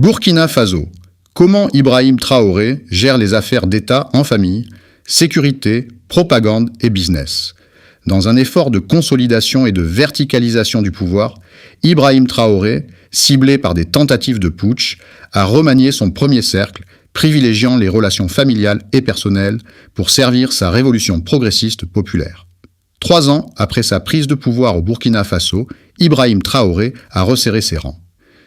Burkina Faso. Comment Ibrahim Traoré gère les affaires d'État en famille, sécurité, propagande et business. Dans un effort de consolidation et de verticalisation du pouvoir, Ibrahim Traoré, ciblé par des tentatives de putsch, a remanié son premier cercle, privilégiant les relations familiales et personnelles pour servir sa révolution progressiste populaire. 3 ans après sa prise de pouvoir au Burkina Faso, Ibrahim Traoré a resserré ses rangs.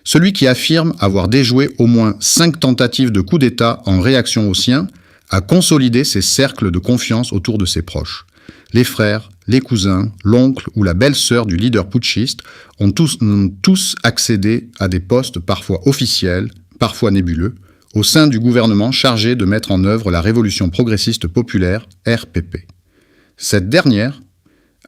Celui qui affirme avoir déjoué au moins 5 tentatives de coup d'État en réaction aux siens a consolidé ses cercles de confiance autour de ses proches. Les frères, les cousins, l'oncle ou la belle-sœur du leader putschiste ont tous accédé à des postes parfois officiels, parfois nébuleux, au sein du gouvernement chargé de mettre en œuvre la révolution progressiste populaire, RPP. Cette dernière,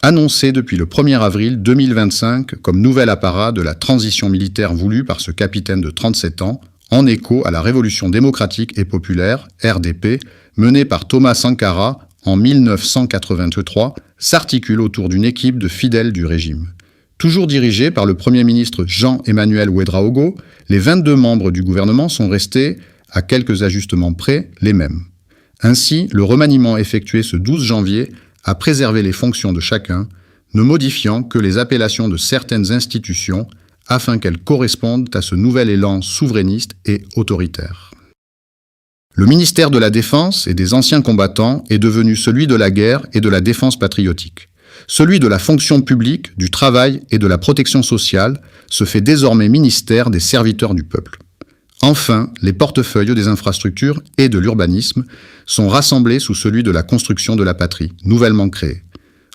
annoncée depuis le 1er avril 2025 comme nouvel apparat de la transition militaire voulue par ce capitaine de 37 ans, en écho à la révolution démocratique et populaire, RDP, menée par Thomas Sankara en 1983, s'articule autour d'une équipe de fidèles du régime. Toujours dirigée par le Premier ministre Jean-Emmanuel Ouédraogo, les 22 membres du gouvernement sont restés, à quelques ajustements près, les mêmes. Ainsi, le remaniement effectué ce 12 janvier a préservé les fonctions de chacun, ne modifiant que les appellations de certaines institutions afin qu'elles correspondent à ce nouvel élan souverainiste et autoritaire. Le ministère de la Défense et des anciens combattants est devenu celui de la guerre et de la défense patriotique. Celui de la fonction publique, du travail et de la protection sociale se fait désormais ministère des serviteurs du peuple. Enfin, les portefeuilles des infrastructures et de l'urbanisme sont rassemblés sous celui de la construction de la patrie, nouvellement créée.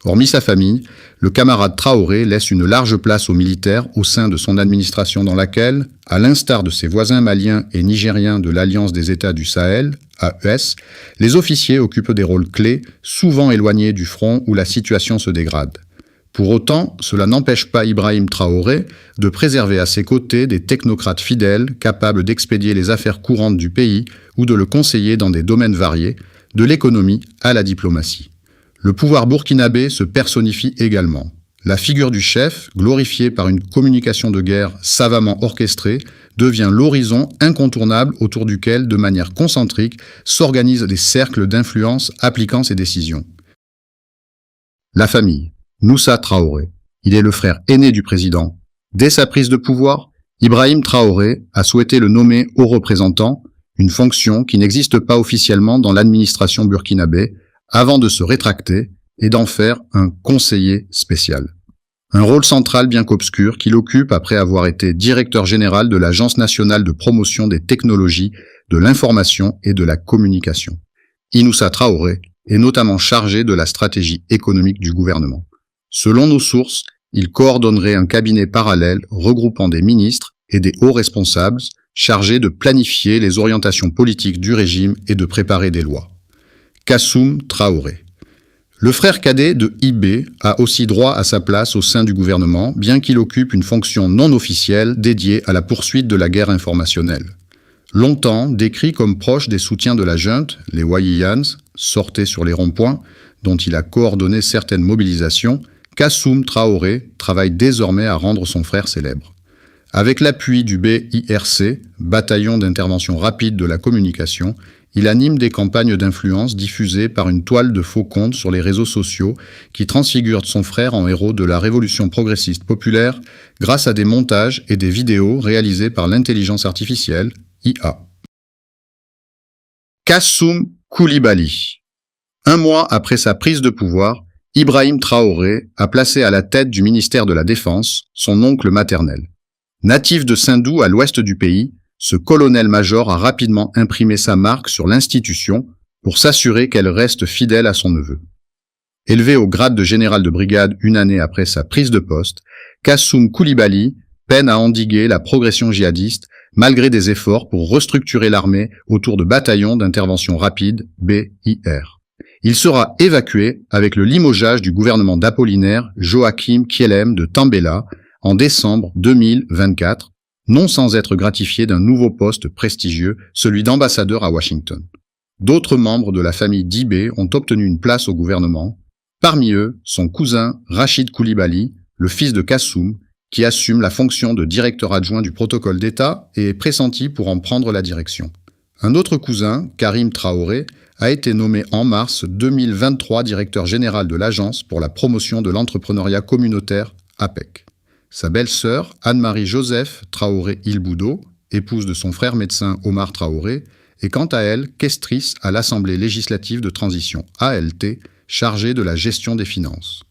Hormis sa famille, le camarade Traoré laisse une large place aux militaires au sein de son administration dans laquelle, à l'instar de ses voisins maliens et nigériens de l'Alliance des États du Sahel, AES, les officiers occupent des rôles clés, souvent éloignés du front où la situation se dégrade. Pour autant, cela n'empêche pas Ibrahim Traoré de préserver à ses côtés des technocrates fidèles capables d'expédier les affaires courantes du pays ou de le conseiller dans des domaines variés, de l'économie à la diplomatie. Le pouvoir burkinabé se personnifie également. La figure du chef, glorifiée par une communication de guerre savamment orchestrée, devient l'horizon incontournable autour duquel, de manière concentrique, s'organisent des cercles d'influence appliquant ses décisions. La famille. Moussa Traoré. Il est le frère aîné du président. Dès sa prise de pouvoir, Ibrahim Traoré a souhaité le nommer haut représentant, une fonction qui n'existe pas officiellement dans l'administration burkinabé, avant de se rétracter et d'en faire un conseiller spécial. Un rôle central bien qu'obscur qu'il occupe après avoir été directeur général de l'Agence nationale de promotion des technologies, de l'information et de la communication. Inoussa Traoré est notamment chargé de la stratégie économique du gouvernement. Selon nos sources, il coordonnerait un cabinet parallèle regroupant des ministres et des hauts responsables chargés de planifier les orientations politiques du régime et de préparer des lois. Kassoum Traoré. Le frère cadet de IB a aussi droit à sa place au sein du gouvernement, bien qu'il occupe une fonction non officielle dédiée à la poursuite de la guerre informationnelle. Longtemps décrit comme proche des soutiens de la junte, les Wahiyans, sortaient sur les ronds-points, dont il a coordonné certaines mobilisations, Kassoum Traoré travaille désormais à rendre son frère célèbre. Avec l'appui du BIRC, bataillon d'intervention rapide de la communication, il anime des campagnes d'influence diffusées par une toile de faux comptes sur les réseaux sociaux qui transfigurent son frère en héros de la révolution progressiste populaire grâce à des montages et des vidéos réalisés par l'intelligence artificielle, IA. Kassoum Koulibaly. 1 mois après sa prise de pouvoir, Ibrahim Traoré a placé à la tête du ministère de la Défense son oncle maternel. Natif de Sindou à l'ouest du pays, ce colonel-major a rapidement imprimé sa marque sur l'institution pour s'assurer qu'elle reste fidèle à son neveu. Élevé au grade de général de brigade 1 année après sa prise de poste, Kassoum Koulibaly peine à endiguer la progression djihadiste malgré des efforts pour restructurer l'armée autour de bataillons d'intervention rapide, BIR. Il sera évacué avec le limogeage du gouvernement d'Apollinaire Joachim Kielem de Tambela en décembre 2024, non sans être gratifié d'un nouveau poste prestigieux, celui d'ambassadeur à Washington. D'autres membres de la famille Dibé ont obtenu une place au gouvernement, parmi eux son cousin Rachid Koulibaly, le fils de Kassoum, qui assume la fonction de directeur adjoint du protocole d'État et est pressenti pour en prendre la direction. Un autre cousin, Karim Traoré, a été nommé en mars 2023 directeur général de l'Agence pour la promotion de l'entrepreneuriat communautaire, APEC. Sa belle-sœur, Anne-Marie Joseph Traoré Ilboudo, épouse de son frère médecin Omar Traoré, est quant à elle questrice à l'Assemblée législative de transition, ALT, chargée de la gestion des finances.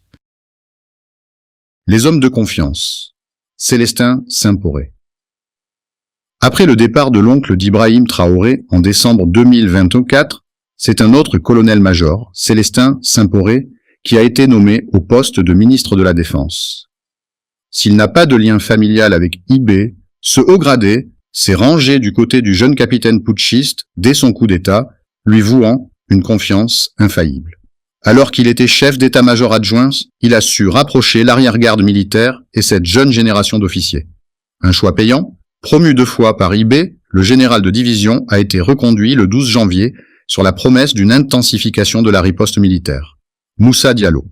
Les hommes de confiance. Célestin Saint-Poré. Après le départ de l'oncle d'Ibrahim Traoré en décembre 2024, c'est un autre colonel-major, Célestin Saint-Poré, qui a été nommé au poste de ministre de la Défense. S'il n'a pas de lien familial avec IB, ce haut gradé s'est rangé du côté du jeune capitaine putschiste dès son coup d'État, lui vouant une confiance infaillible. Alors qu'il était chef d'état-major adjoint, il a su rapprocher l'arrière-garde militaire et cette jeune génération d'officiers. Un choix payant, promu 2 fois par IB, le général de division a été reconduit le 12 janvier sur la promesse d'une intensification de la riposte militaire. Moussa Diallo.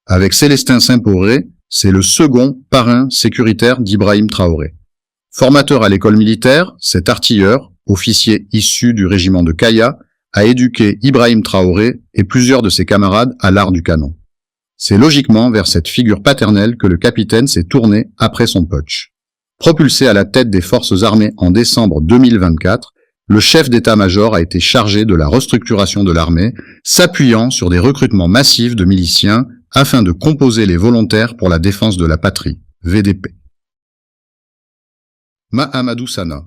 Avec Célestin Saint-Poré, c'est le second parrain sécuritaire d'Ibrahim Traoré. Formateur à l'école militaire, cet artilleur, officier issu du régiment de Kaya, a éduqué Ibrahim Traoré et plusieurs de ses camarades à l'art du canon. C'est logiquement vers cette figure paternelle que le capitaine s'est tourné après son putsch. Propulsé à la tête des forces armées en décembre 2024, le chef d'état-major a été chargé de la restructuration de l'armée, s'appuyant sur des recrutements massifs de miliciens afin de composer les volontaires pour la défense de la patrie, VDP. Mahamadou Sana.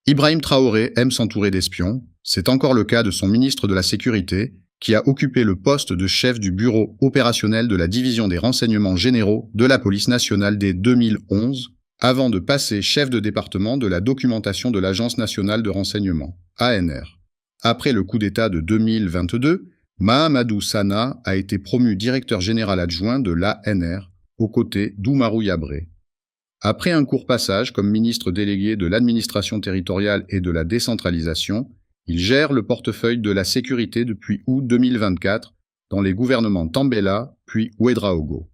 Ibrahim Traoré aime s'entourer d'espions. C'est encore le cas de son ministre de la Sécurité, qui a occupé le poste de chef du bureau opérationnel de la division des renseignements généraux de la police nationale dès 2011, avant de passer chef de département de la documentation de l'Agence nationale de renseignement, ANR. Après le coup d'État de 2022, Mahamadou Sana a été promu directeur général adjoint de l'ANR, aux côtés d'Oumarou Yabré. Après un court passage comme ministre délégué de l'administration territoriale et de la décentralisation, il gère le portefeuille de la sécurité depuis août 2024 dans les gouvernements Tambela puis Ouédraogo.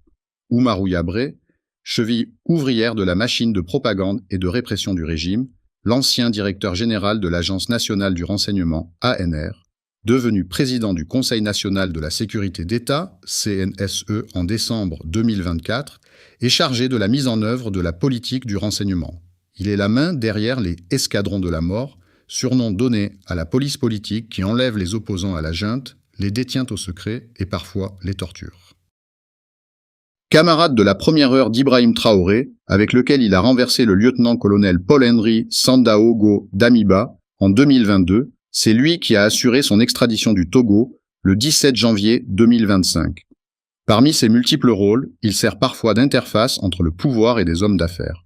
Oumarou Yabré, cheville ouvrière de la machine de propagande et de répression du régime, l'ancien directeur général de l'Agence nationale du renseignement, ANR, devenu président du Conseil national de la sécurité d'État, CNSE, en décembre 2024, est chargé de la mise en œuvre de la politique du renseignement. Il est la main derrière les escadrons de la mort, surnom donné à la police politique qui enlève les opposants à la junte, les détient au secret et parfois les torture. Camarade de la première heure d'Ibrahim Traoré, avec lequel il a renversé le lieutenant-colonel Paul-Henri Sandaogo Damiba en 2022, c'est lui qui a assuré son extradition du Togo le 17 janvier 2025. Parmi ses multiples rôles, il sert parfois d'interface entre le pouvoir et des hommes d'affaires.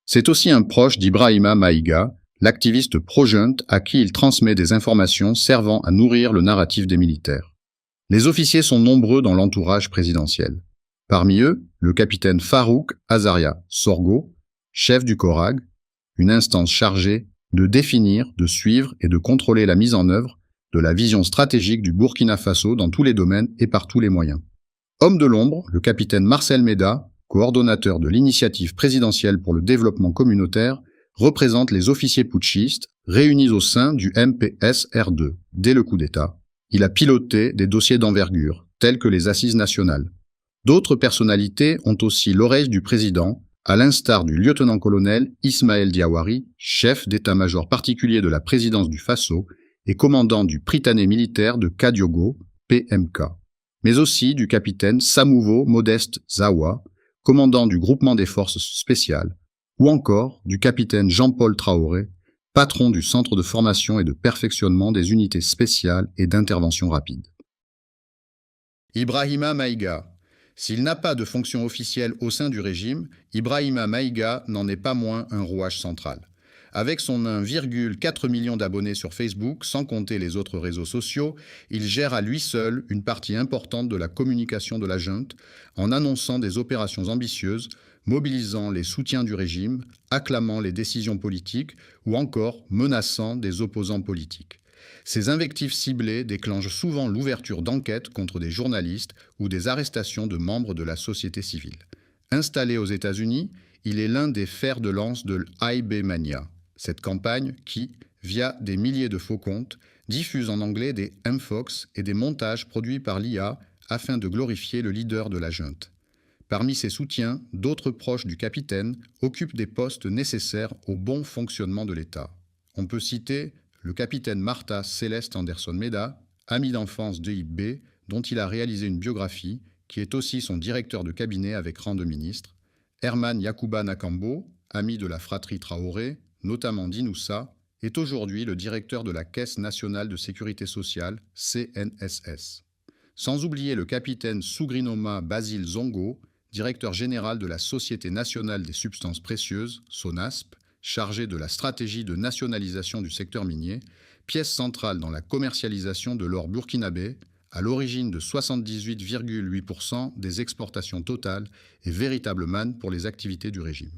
C'est aussi un proche d'Ibrahima Maïga, l'activiste pro-junte à qui il transmet des informations servant à nourrir le narratif des militaires. Les officiers sont nombreux dans l'entourage présidentiel. Parmi eux, le capitaine Farouk Azaria Sorgo, chef du CORAG, une instance chargée de définir, de suivre et de contrôler la mise en œuvre de la vision stratégique du Burkina Faso dans tous les domaines et par tous les moyens. Homme de l'ombre, le capitaine Marcel Meda, coordonnateur de l'initiative présidentielle pour le développement communautaire, représente les officiers putschistes réunis au sein du MPSR2 dès le coup d'État. Il a piloté des dossiers d'envergure, tels que les assises nationales. D'autres personnalités ont aussi l'oreille du président, à l'instar du lieutenant-colonel Ismaël Diawari, chef d'état-major particulier de la présidence du Faso et commandant du Prytanée militaire de Kadiogo, PMK, mais aussi du capitaine Samouvo Modeste Zawa, commandant du groupement des forces spéciales, ou encore du capitaine Jean-Paul Traoré, patron du centre de formation et de perfectionnement des unités spéciales et d'intervention rapide. Ibrahima Maïga. S'il n'a pas de fonction officielle au sein du régime, Ibrahima Maïga n'en est pas moins un rouage central. Avec son 1,4 million d'abonnés sur Facebook, sans compter les autres réseaux sociaux, il gère à lui seul une partie importante de la communication de la junte en annonçant des opérations ambitieuses, mobilisant les soutiens du régime, acclamant les décisions politiques ou encore menaçant des opposants politiques. Ces invectives ciblées déclenchent souvent l'ouverture d'enquêtes contre des journalistes ou des arrestations de membres de la société civile. Installé aux États-Unis, il est l'un des fers de lance de l'IB Mania, cette campagne qui, via des milliers de faux comptes, diffuse en anglais des M-Fox et des montages produits par l'IA afin de glorifier le leader de la junte. Parmi ses soutiens, d'autres proches du capitaine occupent des postes nécessaires au bon fonctionnement de l'État. On peut citer le capitaine Martha Céleste Anderson Meda, ami d'enfance de IB, dont il a réalisé une biographie, qui est aussi son directeur de cabinet avec rang de ministre, Herman Yakuba Nakambo, ami de la fratrie Traoré, notamment d'Inoussa, est aujourd'hui le directeur de la Caisse nationale de sécurité sociale, CNSS. Sans oublier le capitaine Sougrinoma Basile Zongo, directeur général de la Société nationale des substances précieuses, SONASP, chargé de la stratégie de nationalisation du secteur minier, pièce centrale dans la commercialisation de l'or burkinabé, à l'origine de 78,8% des exportations totales et véritable manne pour les activités du régime.